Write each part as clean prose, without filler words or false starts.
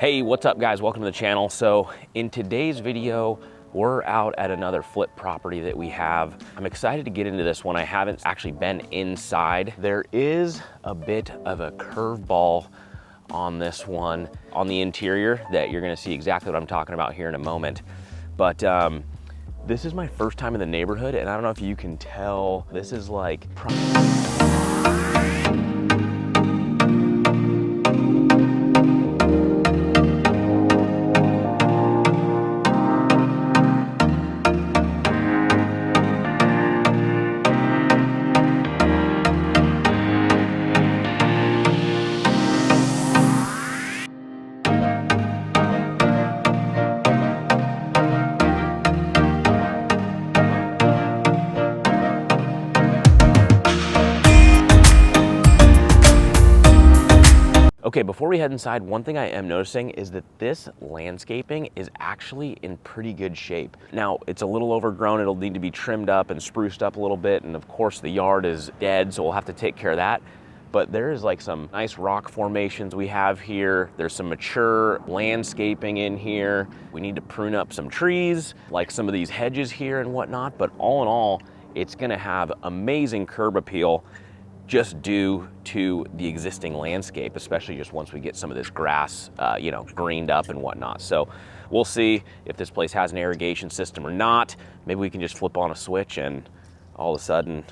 Hey, what's up guys? Welcome to the channel. So in today's video, we're out at another flip property that we have. I'm excited to get into this one. I haven't actually been inside. There is a bit of a curveball on this one on the interior that you're gonna see exactly what I'm talking about here in a moment. But this is my first time in the neighborhood, and I don't know if you can tell, this is like okay, before we head inside, one thing I am noticing is that this landscaping is actually in pretty good shape. Now, it's a little overgrown. It'll need to be trimmed up and spruced up a little bit. And of course, the yard is dead, so we'll have to take care of that. But there is like some nice rock formations we have here. There's some mature landscaping in here. We need to prune up some trees, like some of these hedges here and whatnot. But all in all, it's gonna have amazing curb appeal just due to the existing landscape, especially just once we get some of this grass, greened up and whatnot. So we'll see if this place has an irrigation system or not. Maybe we can just flip on a switch and all of a sudden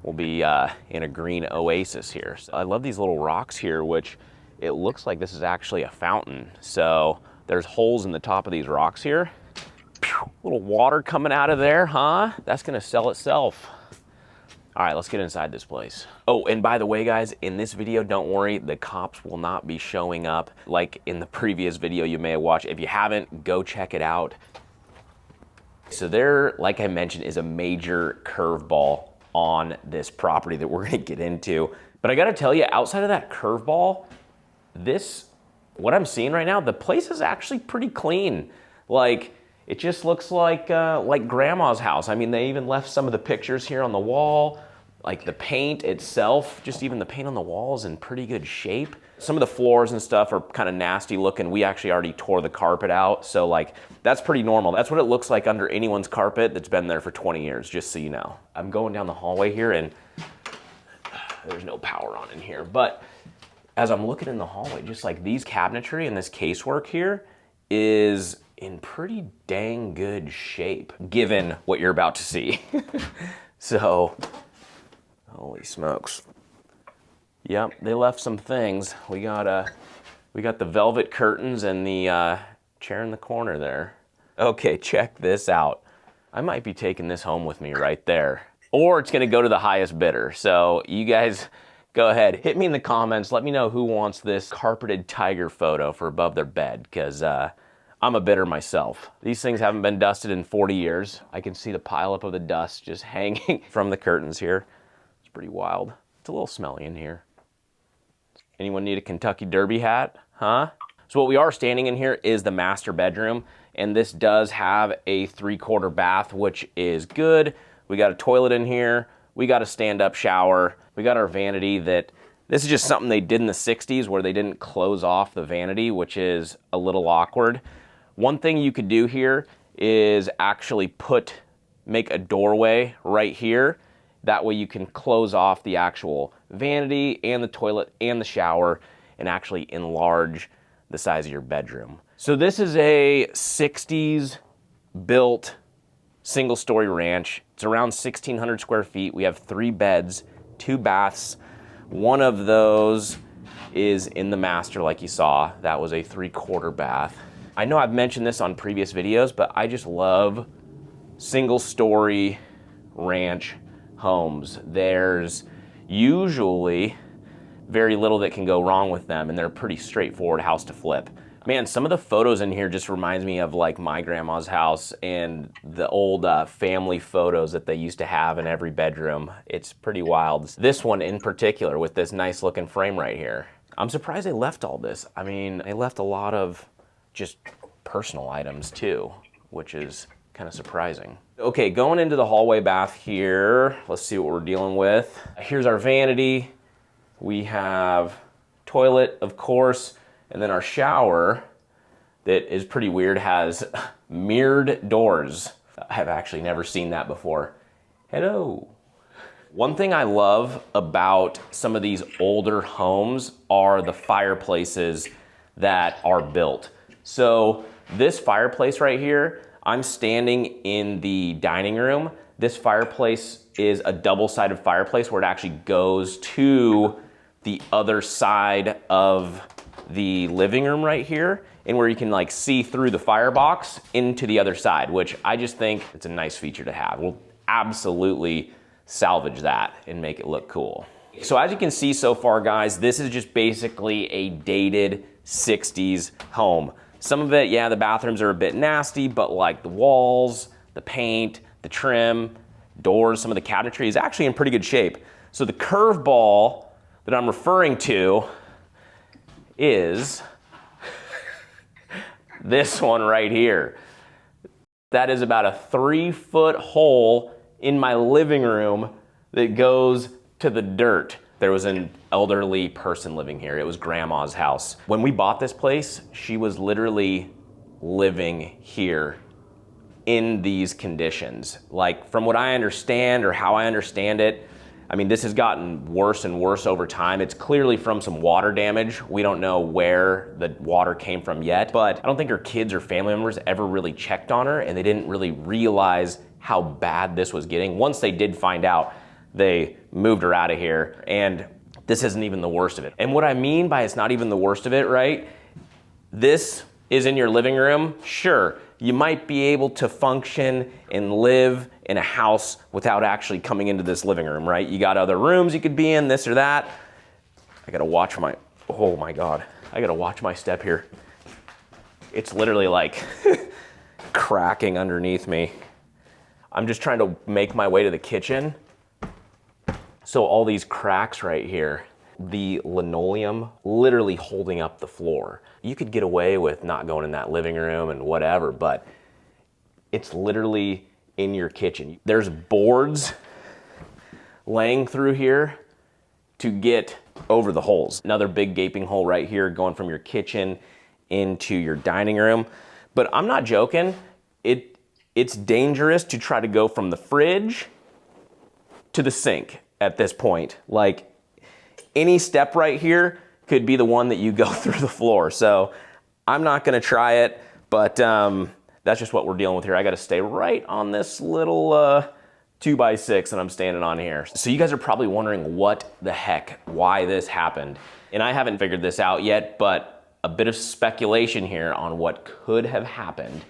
we'll be in a green oasis here. So I love these little rocks here, which it looks like this is actually a fountain. So there's holes in the top of these rocks here. Pew, little water coming out of there, huh? That's gonna sell itself. All right, let's get inside this place. Oh, and by the way, guys, in this video, don't worry, the cops will not be showing up like in the previous video you may have watched. If you haven't, go check it out. So there, like I mentioned, is a major curveball on this property that we're gonna get into. But I gotta tell you, outside of that curveball, what I'm seeing right now, the place is actually pretty clean. Like, it just looks like grandma's house. I mean, they even left some of the pictures here on the wall. Like the paint itself, just even the paint on the wall is in pretty good shape. Some of the floors and stuff are kind of nasty looking. We actually already tore the carpet out. So like, that's pretty normal. That's what it looks like under anyone's carpet that's been there for 20 years, just so you know. I'm going down the hallway here and there's no power on in here. But as I'm looking in the hallway, just like these cabinetry and this casework here is in pretty dang good shape, given what you're about to see. So, holy smokes. Yep, they left some things. We got the velvet curtains and the chair in the corner there. Okay, check this out. I might be taking this home with me right there. Or it's gonna go to the highest bidder. So you guys go ahead, hit me in the comments. Let me know who wants this carpeted tiger photo for above their bed, because I'm a bidder myself. These things haven't been dusted in 40 years. I can see the pileup of the dust just hanging from the curtains here. It's pretty wild. It's a little smelly in here. Anyone need a Kentucky Derby hat, huh? So what we are standing in here is the master bedroom, and this does have a 3/4 bath, which is good. We got a toilet in here. We got a stand-up shower. We got our vanity that, this is just something they did in the 60s where they didn't close off the vanity, which is a little awkward. One thing you could do here is actually make a doorway right here. That way you can close off the actual vanity and the toilet and the shower and actually enlarge the size of your bedroom. So this is a 60s built single-story ranch. It's around 1,600 square feet. We have 3 beds, 2 baths. One of those is in the master like you saw. That was a 3/4 bath. I know I've mentioned this on previous videos, but I just love single-story ranch homes. There's usually very little that can go wrong with them, and they're a pretty straightforward house to flip. Man, some of the photos in here just reminds me of like my grandma's house and the old family photos that they used to have in every bedroom. It's pretty wild. This one in particular with this nice looking frame right here. I'm surprised they left all this. I mean, they left a lot of just personal items too, which is kind of surprising. Okay, going into the hallway bath here, let's see what we're dealing with. Here's our vanity. We have toilet, of course, and then our shower that is pretty weird, has mirrored doors. I've actually never seen that before. Hello. One thing I love about some of these older homes are the fireplaces that are built. So this fireplace right here, I'm standing in the dining room. This fireplace is a double-sided fireplace where it actually goes to the other side of the living room right here, and where you can like see through the firebox into the other side, which I just think it's a nice feature to have. We'll absolutely salvage that and make it look cool. So as you can see so far, guys, this is just basically a dated 60s home. Some of it, yeah, the bathrooms are a bit nasty, but like the walls, the paint, the trim, doors, some of the cabinetry is actually in pretty good shape. So the curveball that I'm referring to is this one right here. That is about a 3-foot hole in my living room that goes to the dirt. There was an elderly person living here. It was grandma's house. When we bought this place, she was literally living here in these conditions. Like, from what I understand, or how I understand it, I mean, this has gotten worse and worse over time. It's clearly from some water damage. We don't know where the water came from yet, but I don't think her kids or family members ever really checked on her, and they didn't really realize how bad this was getting. Once they did find out, they moved her out of here, and this isn't even the worst of it. And what I mean by it's not even the worst of it, right? This is in your living room. Sure, you might be able to function and live in a house without actually coming into this living room, right? You got other rooms you could be in, this or that. I gotta watch my, oh my God. I gotta watch my step here. It's literally like cracking underneath me. I'm just trying to make my way to the kitchen. So all these cracks right here, the linoleum literally holding up the floor. You could get away with not going in that living room and whatever, but it's literally in your kitchen. There's boards laying through here to get over the holes. Another big gaping hole right here going from your kitchen into your dining room. But I'm not joking. It's dangerous to try to go from the fridge to the sink at this point. Like, any step right here could be the one that you go through the floor. So I'm not gonna try it, but that's just what we're dealing with here. I gotta stay right on this little 2x6 that I'm standing on here. So you guys are probably wondering what the heck, why this happened. And I haven't figured this out yet, but a bit of speculation here on what could have happened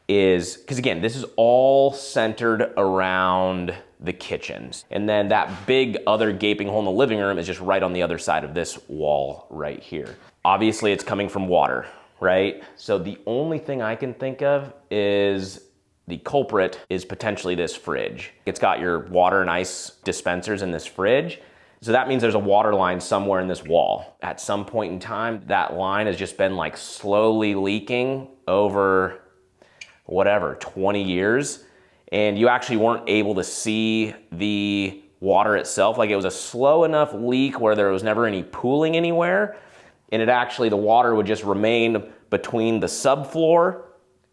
is, because again, this is all centered around the kitchens. And then that big other gaping hole in the living room is just right on the other side of this wall right here. Obviously it's coming from water, right? So the only thing I can think of is the culprit is potentially this fridge. It's got your water and ice dispensers in this fridge. So that means there's a water line somewhere in this wall. At some point in time, that line has just been like slowly leaking over whatever, 20 years. And you actually weren't able to see the water itself. Like, it was a slow enough leak where there was never any pooling anywhere. And it actually, the water would just remain between the subfloor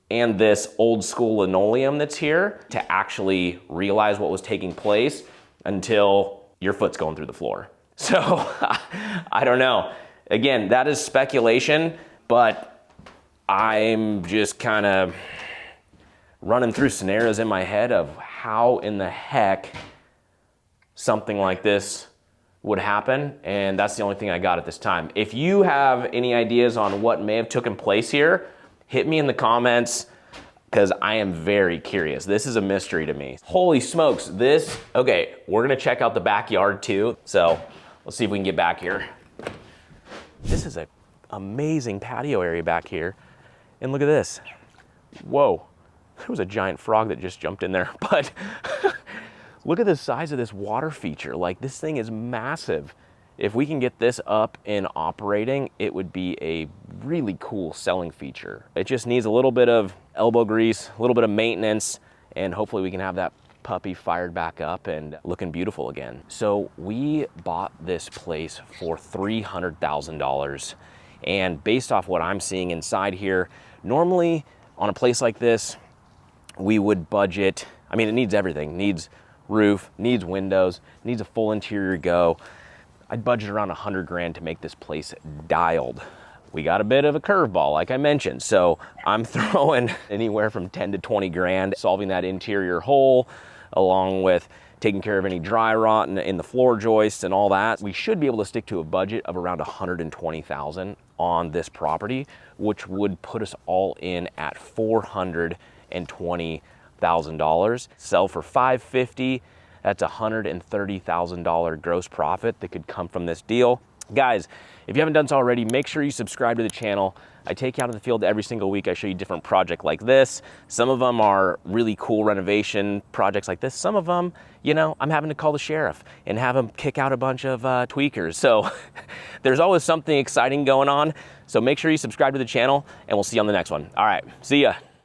and this old school linoleum that's here to actually realize what was taking place until your foot's going through the floor. So I don't know. Again, that is speculation, but I'm just kind of running through scenarios in my head of how in the heck something like this would happen, and that's the only thing I got at this time. If you have any ideas on what may have taken place here, hit me in the comments, because I am very curious. This is a mystery to me. Holy smokes, this, okay, we're gonna check out the backyard too, so let's see if we can get back here. This is an amazing patio area back here, and look at this. Whoa. There was a giant frog that just jumped in there, but look at the size of this water feature. Like, this thing is massive. If we can get this up and operating, it would be a really cool selling feature. It just needs a little bit of elbow grease, a little bit of maintenance, and hopefully we can have that puppy fired back up and looking beautiful again. So we bought this place for $300,000. And based off what I'm seeing inside here, normally on a place like this, we would budget, I mean, it needs everything. Needs roof, needs windows, needs a full interior go. I'd budget around 100 grand to make this place dialed. We got a bit of a curveball, like I mentioned. So I'm throwing anywhere from 10 to 20 grand, solving that interior hole, along with taking care of any dry rot in the floor joists and all that. We should be able to stick to a budget of around 120,000 on this property, which would put us all in at $420,000. Sell for $550. That's $130,000 gross profit that could come from this deal. Guys, if you haven't done so already, make sure you subscribe to the channel. I take you out in the field every single week. I show you different projects like this. Some of them are really cool renovation projects like this. Some of them, you know, I'm having to call the sheriff and have him kick out a bunch of tweakers. So there's always something exciting going on. So make sure you subscribe to the channel, and we'll see you on the next one. All right, see ya.